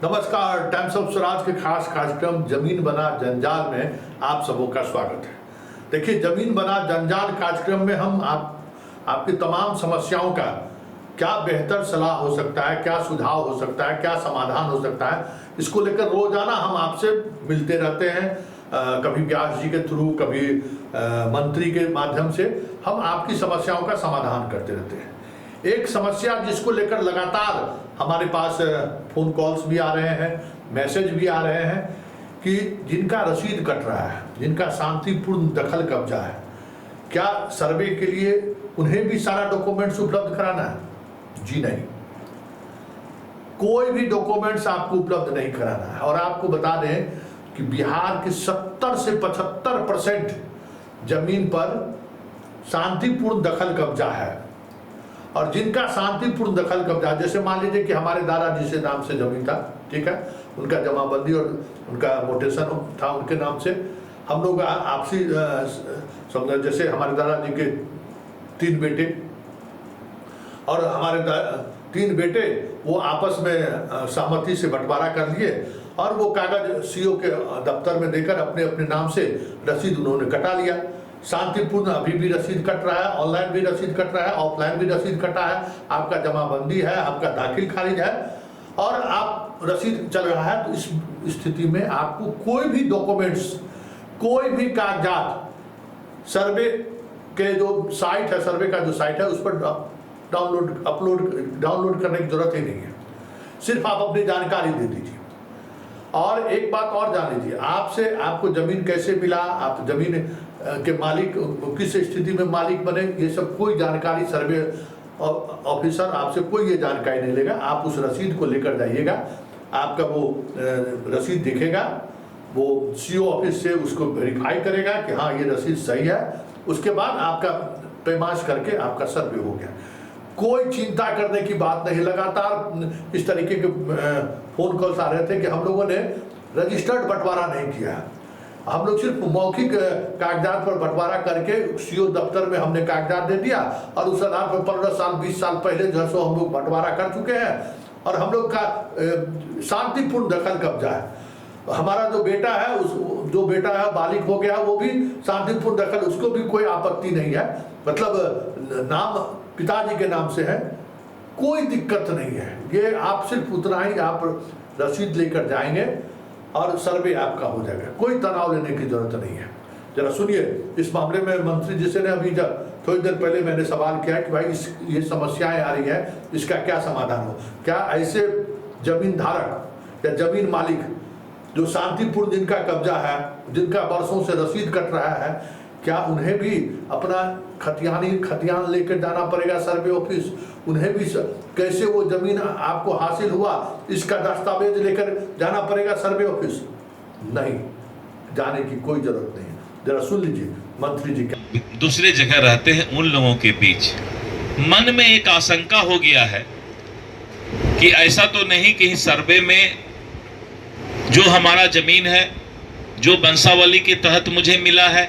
नमस्कार, times of Swaraj के खास कार्यक्रम जमीन बना जंजाल में आप सबों का स्वागत है। देखिए, जमीन बना जंजाल कार्यक्रम में हम आपकी तमाम समस्याओं का क्या बेहतर सलाह हो सकता है, क्या सुझाव हो सकता है, क्या समाधान हो सकता है, इसको लेकर रोजाना हम आपसे मिलते रहते हैं। कभी व्यास जी के थ्रू, कभी मंत्री के माध्यम से हम आपकी समस्याओं का समाधान करते रहते हैं। एक समस्या जिसको लेकर लगातार हमारे पास फोन कॉल्स भी आ रहे हैं, मैसेज भी आ रहे हैं कि जिनका रसीद कट रहा है, जिनका शांतिपूर्ण दखल कब्जा है, क्या सर्वे के लिए उन्हें भी सारा डॉक्यूमेंट्स उपलब्ध कराना है? जी नहीं, कोई भी डॉक्यूमेंट्स आपको उपलब्ध नहीं कराना है। और आपको बता दें कि बिहार के 70 से 75% जमीन पर शांतिपूर्ण दखल कब्जा है। और जिनका शांतिपूर्ण दखल कब्जा, जैसे मान लीजिए कि हमारे दादाजी से नाम से जमीन था, ठीक है, उनका जमाबंदी और उनका मोटेशन था उनके नाम से, हम लोग आपसी समझ, जैसे हमारे दादाजी के 3 बेटे और हमारे 3 बेटे वो आपस में सहमति से बंटवारा कर लिए और वो कागज सीओ के दफ्तर में देकर अपने अपने नाम से रसीद उन्होंने कटा लिया। शांतिपूर्ण अभी भी रसीद कट रहा है, ऑनलाइन भी रसीद कट रहा है, ऑफलाइन भी रसीद कटा है, आपका जमाबंदी है, आपका दाखिल खारिज है और आप रसीद चल रहा है। तो इस स्थिति में आपको कोई भी डॉक्यूमेंट्स, कोई भी कागजात सर्वे के जो साइट है, सर्वे का जो साइट है, उस पर डाउनलोड करने की जरूरत ही नहीं है। सिर्फ आप अपनी जानकारी दे दीजिए। और एक बात और जान लीजिए, आपको जमीन कैसे मिला, आप जमीन के मालिक किस स्थिति में मालिक बने, ये सब कोई जानकारी सर्वे ऑफिसर आपसे कोई ये जानकारी नहीं लेगा। आप उस रसीद को लेकर जाइएगा, आपका वो रसीद दिखेगा, वो सीओ ऑफिस से उसको वेरीफाई करेगा कि हाँ ये रसीद सही है। उसके बाद आपका पैमाश करके आपका सर्वे हो गया। कोई चिंता करने की बात नहीं। लगातार इस तरीके के फोन कॉल्स आ रहे थे कि हम लोगों ने रजिस्टर्ड बंटवारा नहीं किया, हम लोग सिर्फ मौखिक कागजात पर बंटवारा करके सीओ दफ्तर में हमने कागजात दे दिया और उस आधार पर 15 साल 20 साल पहले जो है सो हम लोग बंटवारा कर चुके हैं और हम लोग का शांतिपूर्ण दखल कब्जा है। हमारा जो बेटा है, जो बेटा है बालिग हो गया, वो भी शांतिपूर्ण दखल, उसको भी कोई आपत्ति नहीं है, मतलब नाम पिताजी के नाम से है, कोई दिक्कत नहीं है। ये आप सिर्फ उतना ही आप रसीद लेकर जाएंगे और सर्वे आपका हो जाएगा, कोई तनाव लेने की जरूरत नहीं है। जरा सुनिए इस मामले में मंत्री जी से ने अभी थोड़ी देर पहले मैंने सवाल किया कि भाई ये समस्याएं आ रही है, इसका क्या समाधान हो। क्या ऐसे जमीन धारक या जमीन मालिक जो शांतिपूर्ण जिनका कब्जा है, जिनका वर्षों से रसीद कट रहा है, क्या उन्हें भी अपना खतियान लेकर जाना पड़ेगा सर्वे ऑफिस? उन्हें भी कैसे वो जमीन आपको हासिल हुआ इसका दस्तावेज लेकर जाना पड़ेगा सर्वे ऑफिस? नहीं, जाने की कोई जरूरत नहीं। जरा सुन लीजिए मंत्री जी क्या। दूसरे जगह रहते हैं उन लोगों के बीच मन में एक आशंका हो गया है कि ऐसा तो नहीं कहीं सर्वे में जो हमारा जमीन है, जो बंसावली के तहत मुझे मिला है,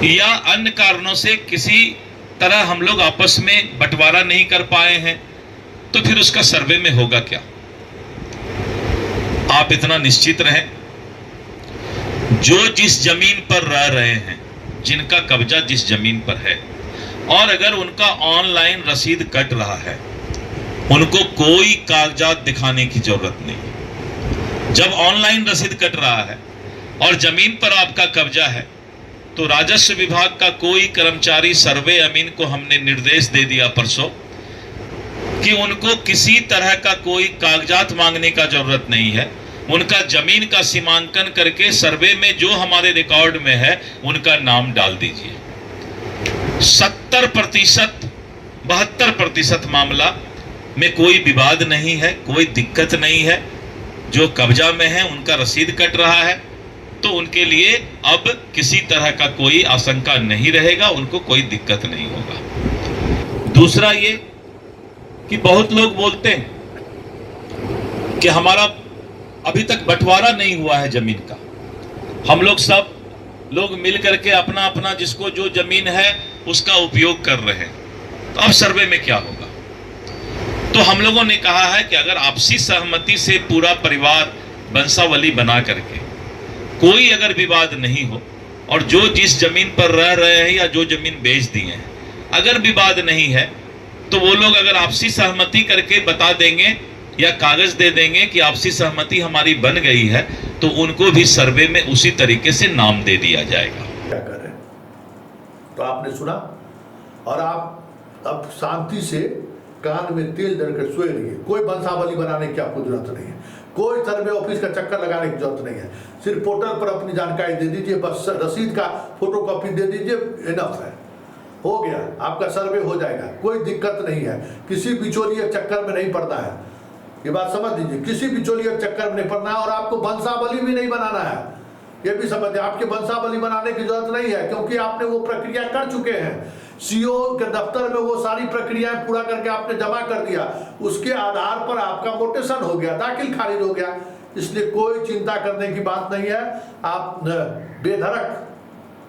या अन्य कारणों से किसी तरह हम लोग आपस में बंटवारा नहीं कर पाए हैं, तो फिर उसका सर्वे में होगा क्या? आप इतना निश्चित रहें, जो जिस जमीन पर रह रहे हैं, जिनका कब्जा जिस जमीन पर है, और अगर उनका ऑनलाइन रसीद कट रहा है, उनको कोई कागजात दिखाने की जरूरत नहीं। जब ऑनलाइन रसीद कट रहा है और जमीन पर आपका कब्जा है, तो राजस्व विभाग का कोई कर्मचारी सर्वे अमीन को हमने निर्देश दे दिया परसों कि उनको किसी तरह का कोई कागजात मांगने का जरूरत नहीं है। उनका जमीन का सीमांकन करके सर्वे में जो हमारे रिकॉर्ड में है उनका नाम डाल दीजिए। 70% 72% मामला में कोई विवाद नहीं है, कोई दिक्कत नहीं है। जो कब्जा में है उनका रसीद कट रहा है, तो उनके लिए अब किसी तरह का कोई आशंका नहीं रहेगा, उनको कोई दिक्कत नहीं होगा। दूसरा ये कि बहुत लोग बोलते हैं कि हमारा अभी तक बंटवारा नहीं हुआ है जमीन का, हम लोग सब लोग मिल करके अपना अपना जिसको जो जमीन है उसका उपयोग कर रहे हैं, तो अब सर्वे में क्या होगा? तो हम लोगों ने कहा है कि अगर आपसी सहमति से पूरा परिवार वंशावली बना करके कोई अगर विवाद नहीं हो और जो जिस जमीन पर रह रहे हैं या जो जमीन बेच दिए हैं अगर विवाद नहीं है तो वो लोग अगर आपसी सहमति करके बता देंगे या कागज दे देंगे कि आपसी सहमति हमारी बन गई है तो उनको भी सर्वे में उसी तरीके से नाम दे दिया जाएगा। क्या कर रहे हैं तो आपने सुना, और आप अब शांति से कान में तेल डलकर सोए रहिए। कोई वंशावली बनाने की आपको जरूरत नहीं है, कोई सर्वे ऑफिस का चक्कर लगाने की जरूरत नहीं है। सिर्फ पोर्टल पर अपनी जानकारी दे दीजिए, बस रसीद का फोटो कॉपी दे दीजिए, इनफ है, हो गया, आपका सर्वे हो जाएगा, कोई दिक्कत नहीं है। किसी बिचौलिए चक्कर में नहीं पड़ना है, ये बात समझ लीजिए, किसी बिचौलिए चक्कर में नहीं पड़ना है। और आपको वंशावली भी नहीं बनाना है, ये भी समझिए, आपके वंशावली बनाने की जरूरत नहीं है, क्योंकि आपने वो प्रक्रिया कर चुके हैं। सीओ के दफ्तर में वो सारी प्रक्रियाएं पूरा करके आपने जमा कर दिया, उसके आधार पर आपका मोटेशन हो गया, दाखिल खारिज हो गया। इसलिए कोई चिंता करने की बात नहीं है। आप बेधड़क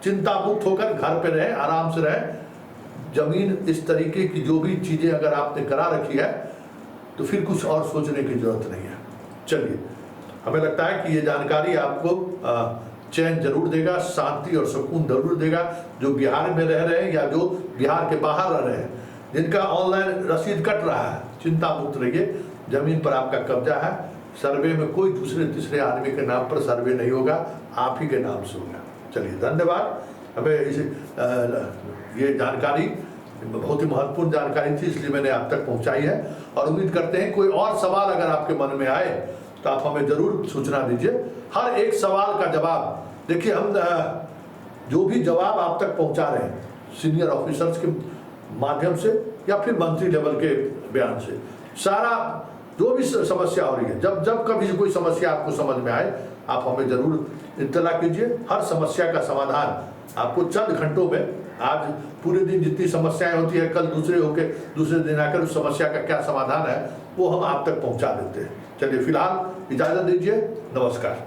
चिंता मुक्त होकर घर पे रहे, आराम से रहे। जमीन इस तरीके की जो भी चीजें अगर आपने करा रखी है तो फिर कुछ और सोचने की जरूरत नहीं है। चलिए, हमें लगता है कि ये जानकारी आपको चैन जरूर देगा, शांति और सुकून जरूर देगा। जो बिहार में रह रहे हैं या जो बिहार के बाहर रह रहे हैं, जिनका ऑनलाइन रसीद कट रहा है, चिंता मुक्त रहिए। जमीन पर आपका कब्जा है, सर्वे में कोई दूसरे तीसरे आदमी के नाम पर सर्वे नहीं होगा, आप ही के नाम से होगा। चलिए, धन्यवाद। हमें इस ये जानकारी बहुत ही महत्वपूर्ण जानकारी थी, इसलिए मैंने आप तक पहुंचाई है। और उम्मीद करते हैं कोई और सवाल अगर आपके मन में आए तो आप हमें जरूर सूचना दीजिए। हर एक सवाल का जवाब, देखिए, हम जो भी जवाब आप तक पहुंचा रहे हैं सीनियर ऑफिसर्स के माध्यम से या फिर मंत्री लेवल के बयान से, सारा जो भी समस्या हो रही है, जब कभी कोई समस्या आपको समझ में आए आप हमें जरूर इत्तला कीजिए। हर समस्या का समाधान आपको चंद घंटों में, आज पूरे दिन जितनी समस्याएं होती है, कल दूसरे दिन आकर उस समस्या का क्या समाधान है वो हम आप तक पहुंचा देते हैं। चलिए, फिलहाल इजाजत दीजिए, नमस्कार।